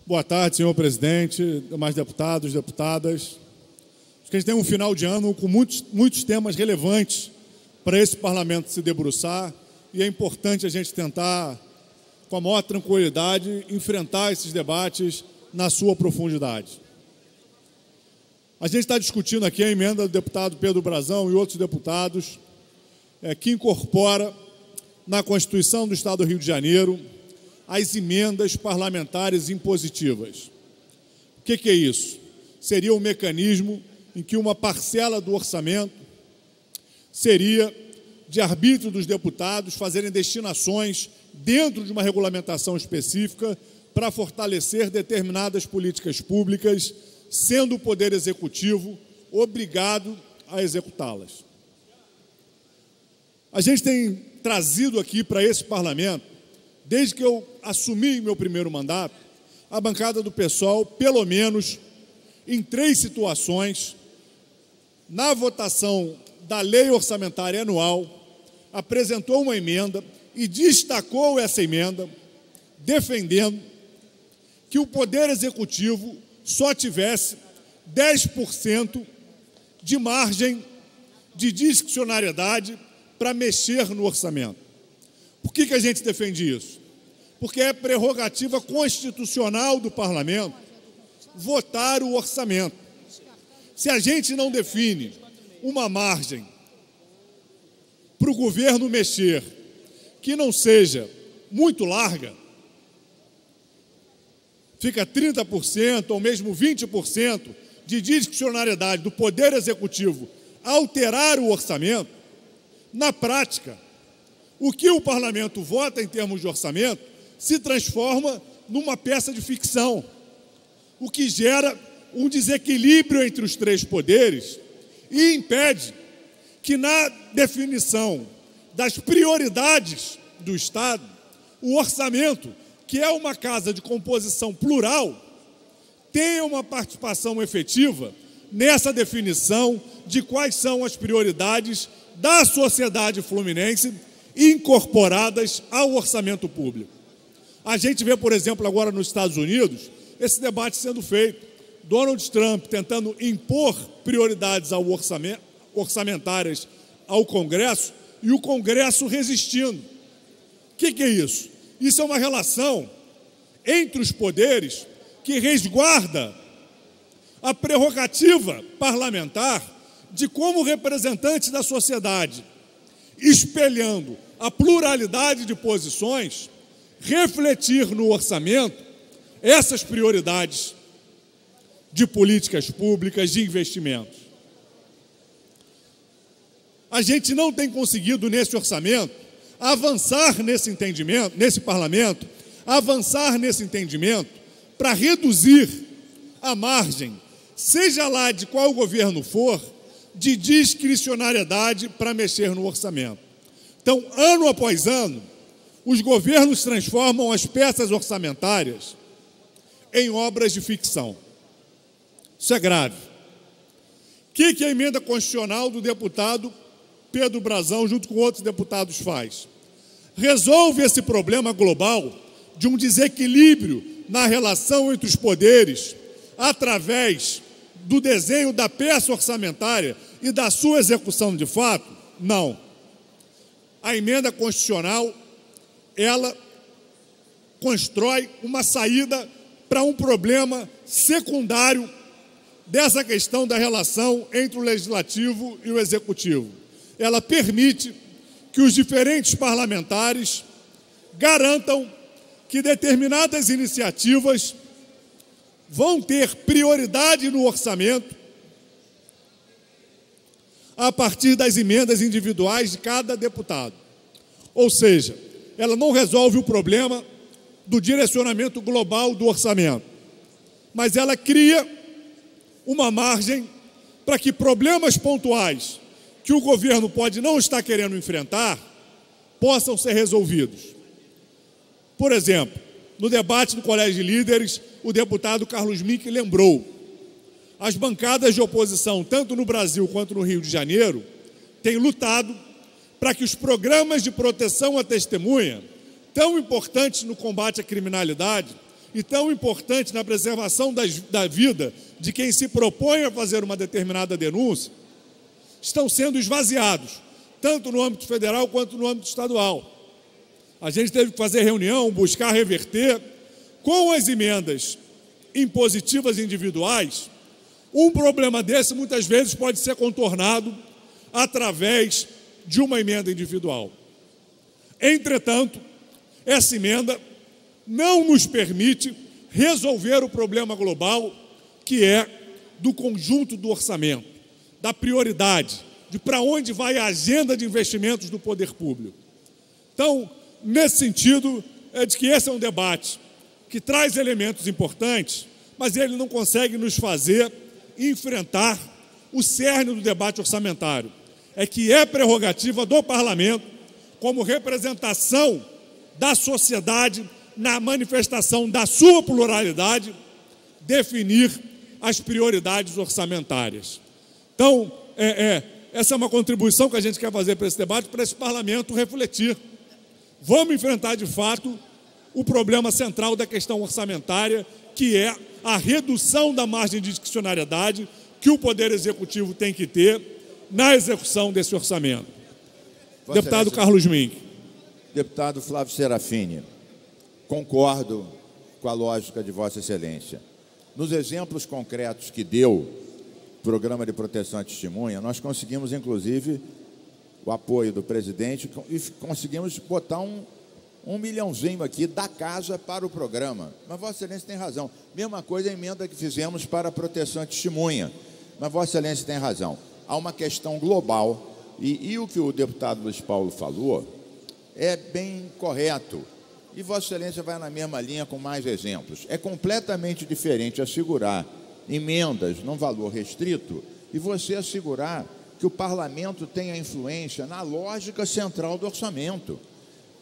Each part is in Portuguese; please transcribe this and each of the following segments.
Boa tarde, senhor presidente, demais deputados, deputadas. Acho que a gente tem um final de ano com muitos temas relevantes para esse parlamento se debruçar e é importante a gente tentar, com a maior tranquilidade, enfrentar esses debates na sua profundidade. A gente está discutindo aqui a emenda do deputado Pedro Brazão e outros deputados que incorpora na Constituição do Estado do Rio de Janeiro as emendas parlamentares impositivas. O que é isso? Seria um mecanismo em que uma parcela do orçamento seria de arbítrio dos deputados fazerem destinações dentro de uma regulamentação específica para fortalecer determinadas políticas públicas, sendo o Poder Executivo obrigado a executá-las. A gente tem trazido aqui para esse parlamento, desde que eu assumi meu primeiro mandato, a bancada do PSOL, pelo menos em 3 situações, na votação da lei orçamentária anual, apresentou uma emenda e destacou essa emenda, defendendo que o Poder Executivo só tivesse 10% de margem de discricionariedade para mexer no orçamento. Por que a gente defende isso? Porque é prerrogativa constitucional do parlamento votar o orçamento. Se a gente não define uma margem para o governo mexer que não seja muito larga, fica 30% ou mesmo 20% de discricionariedade do Poder Executivo alterar o orçamento, na prática, o que o parlamento vota em termos de orçamento se transforma numa peça de ficção, o que gera um desequilíbrio entre os 3 poderes e impede que, na definição das prioridades do Estado, o orçamento, que é uma casa de composição plural, tenha uma participação efetiva nessa definição de quais são as prioridades da sociedade fluminense incorporadas ao orçamento público. A gente vê, por exemplo, agora nos Estados Unidos, esse debate sendo feito. Donald Trump tentando impor prioridades orçamentárias ao Congresso e o Congresso resistindo. O que é isso? Isso é uma relação entre os poderes que resguarda a prerrogativa parlamentar de, como representante da sociedade, espelhando a pluralidade de posições, refletir no orçamento essas prioridades de políticas públicas, de investimentos. A gente não tem conseguido nesse orçamento avançar nesse entendimento, nesse parlamento, avançar nesse entendimento para reduzir a margem, seja lá de qual governo for, de discricionariedade para mexer no orçamento. Então, ano após ano, os governos transformam as peças orçamentárias em obras de ficção. Isso é grave. O que a emenda constitucional do deputado Pedro Brazão, junto com outros deputados, faz? Resolve esse problema global de um desequilíbrio na relação entre os poderes através do desenho da peça orçamentária e da sua execução de fato? Não. A emenda constitucional, ela constrói uma saída para um problema secundário dessa questão da relação entre o legislativo e o executivo. Ela permite que os diferentes parlamentares garantam que determinadas iniciativas vão ter prioridade no orçamento a partir das emendas individuais de cada deputado. Ou seja, ela não resolve o problema do direcionamento global do orçamento, mas ela cria uma margem para que problemas pontuais que o governo pode não estar querendo enfrentar possam ser resolvidos. Por exemplo, no debate do Colégio de Líderes, o deputado Carlos Mink lembrou: as bancadas de oposição, tanto no Brasil quanto no Rio de Janeiro, têm lutado para que os programas de proteção à testemunha, tão importantes no combate à criminalidade, e tão importante na preservação da vida de quem se propõe a fazer uma determinada denúncia, estão sendo esvaziados, tanto no âmbito federal quanto no âmbito estadual. A gente teve que fazer reunião, buscar reverter, com as emendas impositivas individuais. Um problema desse, muitas vezes, pode ser contornado através de uma emenda individual. Entretanto, essa emenda não nos permite resolver o problema global, que é do conjunto do orçamento, da prioridade, de para onde vai a agenda de investimentos do poder público. Então, nesse sentido, é de que esse é um debate que traz elementos importantes, mas ele não consegue nos fazer enfrentar o cerne do debate orçamentário. É que é prerrogativa do parlamento, como representação da sociedade, na manifestação da sua pluralidade, definir as prioridades orçamentárias. Então, essa é uma contribuição que a gente quer fazer para esse debate, para esse parlamento refletir. Vamos enfrentar, de fato, o problema central da questão orçamentária, que é a redução da margem de discricionariedade que o Poder Executivo tem que ter na execução desse orçamento. Deputado Carlos Mink. Deputado Flávio Serafini, concordo com a lógica de Vossa Excelência. Nos exemplos concretos que deu, Programa de Proteção à Testemunha, nós conseguimos, inclusive, o apoio do presidente e conseguimos botar um milhãozinho aqui da casa para o programa. Mas Vossa Excelência tem razão. Mesma coisa a emenda que fizemos para a proteção à testemunha. Mas Vossa Excelência tem razão. Há uma questão global e o que o deputado Luiz Paulo falou é bem correto. E Vossa Excelência vai na mesma linha com mais exemplos. É completamente diferente assegurar emendas num valor restrito e você assegurar que o parlamento tenha influência na lógica central do orçamento.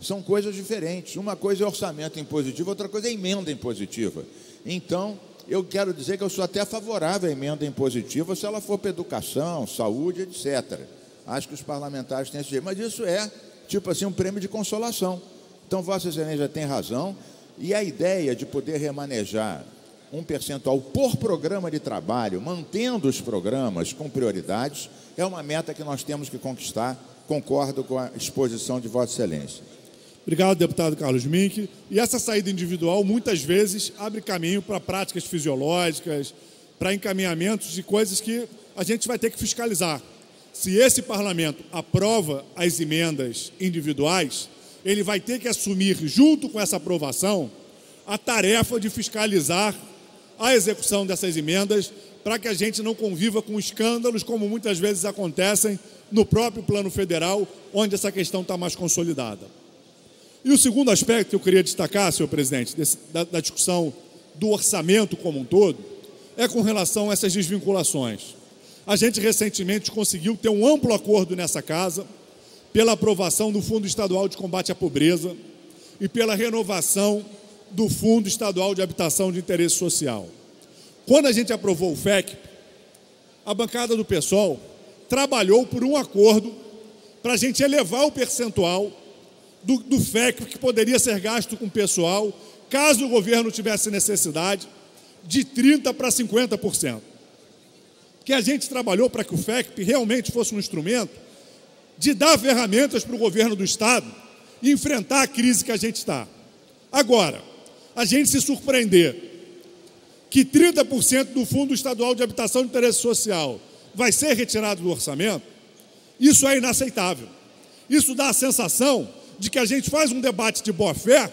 São coisas diferentes. Uma coisa é orçamento impositivo, outra coisa é emenda impositiva. Então, eu quero dizer que eu sou até favorável à emenda impositiva se ela for para educação, saúde, etc. Acho que os parlamentares têm esse jeito. Mas isso é, tipo assim, um prêmio de consolação. Então, Vossa Excelência tem razão. E a ideia de poder remanejar um percentual por programa de trabalho, mantendo os programas com prioridades, é uma meta que nós temos que conquistar. Concordo com a exposição de Vossa Excelência. Obrigado, deputado Carlos Mink. E essa saída individual, muitas vezes, abre caminho para práticas fisiológicas, para encaminhamentos de coisas que a gente vai ter que fiscalizar. Se esse parlamento aprova as emendas individuais, ele vai ter que assumir, junto com essa aprovação, a tarefa de fiscalizar a execução dessas emendas, para que a gente não conviva com escândalos, como muitas vezes acontecem no próprio plano federal, onde essa questão está mais consolidada. E o segundo aspecto que eu queria destacar, senhor presidente, da discussão do orçamento como um todo, é com relação a essas desvinculações. A gente recentemente conseguiu ter um amplo acordo nessa casa pela aprovação do Fundo Estadual de Combate à Pobreza e pela renovação do Fundo Estadual de Habitação de Interesse Social. Quando a gente aprovou o FEC, a bancada do PSOL trabalhou por um acordo para a gente elevar o percentual do FEC que poderia ser gasto com o pessoal, caso o governo tivesse necessidade, de 30% para 50%. Que a gente trabalhou para que o FEC realmente fosse um instrumento de dar ferramentas para o governo do Estado enfrentar a crise que a gente está. Agora, a gente se surpreender que 30% do Fundo Estadual de Habitação de Interesse Social vai ser retirado do orçamento, isso é inaceitável. Isso dá a sensação de que a gente faz um debate de boa-fé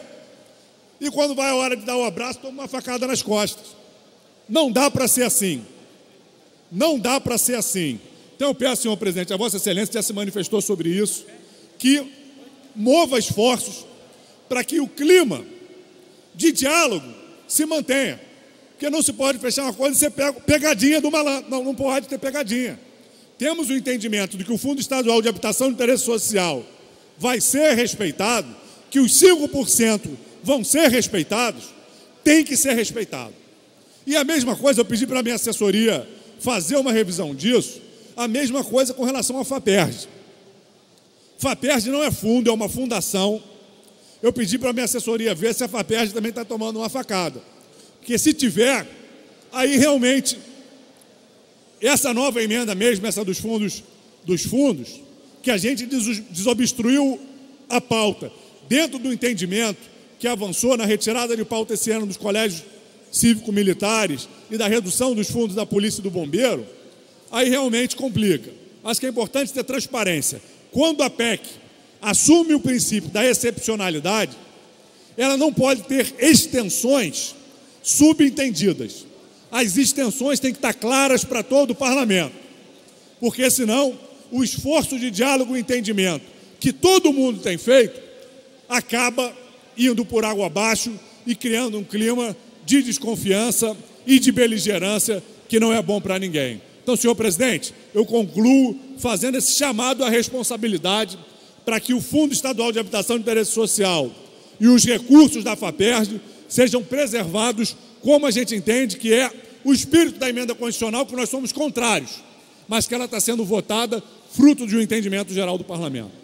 e quando vai a hora de dar o abraço, toma uma facada nas costas. Não dá para ser assim. Não dá para ser assim. Então eu peço, senhor presidente, a Vossa Excelência já se manifestou sobre isso, que mova esforços para que o clima de diálogo se mantenha. Porque não se pode fechar uma coisa e ser pegadinha do malandro. Não pode ter pegadinha. Temos o entendimento de que o Fundo Estadual de Habitação de Interesse Social vai ser respeitado, que os 5% vão ser respeitados, tem que ser respeitado. E a mesma coisa, eu pedi para a minha assessoria fazer uma revisão disso, a mesma coisa com relação à FAPERJ. FAPERJ não é fundo, é uma fundação. Eu pedi para a minha assessoria ver se a FAPERJ também está tomando uma facada. Porque se tiver, aí realmente, essa nova emenda mesmo, essa dos fundos, que a gente desobstruiu a pauta, dentro do entendimento que avançou na retirada de pauta esse ano dos colégios cívico-militares e da redução dos fundos da polícia e do bombeiro, aí realmente complica. Acho que é importante ter transparência. Quando a PEC assume o princípio da excepcionalidade, ela não pode ter extensões subentendidas. As extensões têm que estar claras para todo o parlamento, porque senão o esforço de diálogo e entendimento que todo mundo tem feito acaba indo por água abaixo e criando um clima de desconfiança e de beligerância que não é bom para ninguém. Então, senhor presidente, eu concluo fazendo esse chamado à responsabilidade para que o Fundo Estadual de Habitação de Interesse Social e os recursos da FAPERJ sejam preservados, como a gente entende que é o espírito da emenda constitucional, que nós somos contrários, mas que ela está sendo votada fruto de um entendimento geral do parlamento.